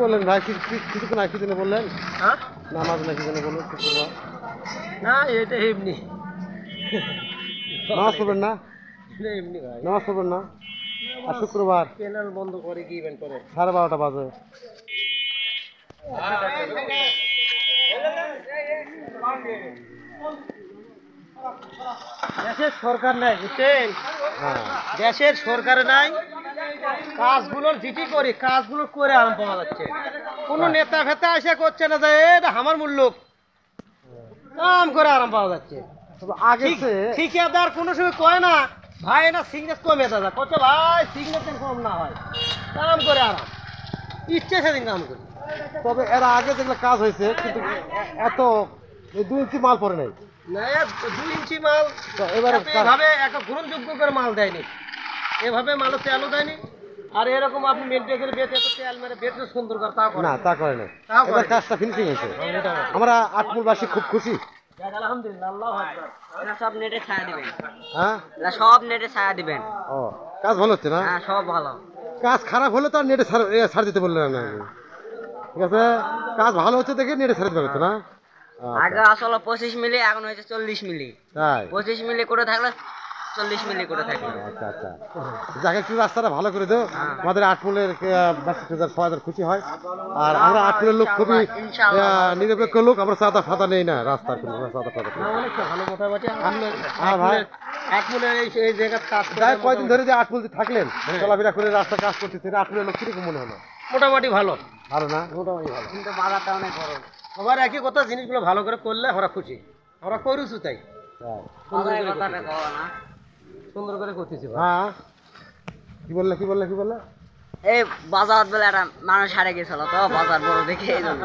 বললেন ভাই? কিছুক্ষণ আগে কি জন্য বললেন? হ্যাঁ নামাজ নাকি যেন বললেন শুক্রবার? না এটা এমনি নামাজ পড়বেন না? এমনি ভাই নামাজ পড়বেন না? আর শুক্রবার চ্যানেল বন্ধ করে কি ইভেন্ট করে 12:30 বাজে। দেশের সরকার নাই বুঝছেন, হ্যাঁ দেশের সরকার নাই, কাজগুলোর জিটি করি কাজগুলো করে আরাম পাওয়া যাচ্ছে। কোনো নেতা ফেতা এসে করছে না যে এটা আমার মূল্য কাম করে আরাম পাওয়া যাচ্ছে। তবে আগে ঠিকাদার কোনো সময় কয় না ভাই না সিগনেস কমে দাদা কচ্ছে ভাই সিগনেস কম না হয় কাম করে আরাম ইচ্ছে সেদিন কাম করি। তবে এর আগে যেগুলো কাজ হয়েছে কিন্তু এত 2 ইঞ্চি মাল পড়ে নাই। না 2 ইঞ্চি মাল তো এবারে এভাবে একটা গ্রহণযোগ্য করে মাল দেয়নি, এভাবে মালও তেলও দেয়নি। আর এরকম আপনি মেনটেন করে বেঁচে তো তেল মেরে বেঁচে সুন্দর করে তা করে না, তা করে নাই। তাও করে এবার নাই। কাজটা ফিনিশিং হয়েছে। আমরা আটমূলবাসী খুব খুশি। আলহামদুলিল্লাহ আল্লাহু আকবার। এরা সব নেটে ছায়া দিবেন, হ্যাঁ এরা সব নেটে ছায়া দিবেন। ও কাজ ভালো হচ্ছে না? হ্যাঁ সব ভালো। কাজ খারাপ হলে তো আর নেটে ছাড় দিতে বললেন না। ঠিক আছে, কাজ ভালো হচ্ছে দেখে নেটে ছাড় দিতে পারছে না। আগে আসলে 25 মিলি, এখন হয়েছে 40 মিলি। তাই 25 মিলি করে থাকলে 40 মিলি করে থাকবে। আচ্ছা আচ্ছা, যাকে একটু রাস্তাটা ভালো করে দাও। আমাদের আটমূলের সবাই খুশি হয়। আর আমরা আটমূলের লোক খুবই নিরপেক্ষ লোক, আমরা চাঁদা ফাতা নেই না রাস্তার কোনো চাঁদা ফাতা নেই। অনেকটা ভালো মোটামুটি হ্যাঁ ভাই, আটমূলের এই জায়গার কাজ যাই কয়দিন ধরে যে আটমূলতে থাকলেন চলাফেরা করে রাস্তা কাজ করতেছেন, আটমূলের লোক কিরকম মনে হলো? মোটামুটি ভালো, ভালো না? মোটামুটি ভালো। কিন্তু বাজারটা অনেক বড়। আবার একই কথা, জিনিসগুলো ভালো করে করলে আমরা খুশি, আমরা করুছু তাই তাই বাজারের কথাটা কও না। সুন্দর করে করতেছি ভাই। হ্যাঁ, কি বললে? এই বাজার বেলা একটা মানুষ হারে গেছিল তো, বাজার বড় দেখে এই জন্য।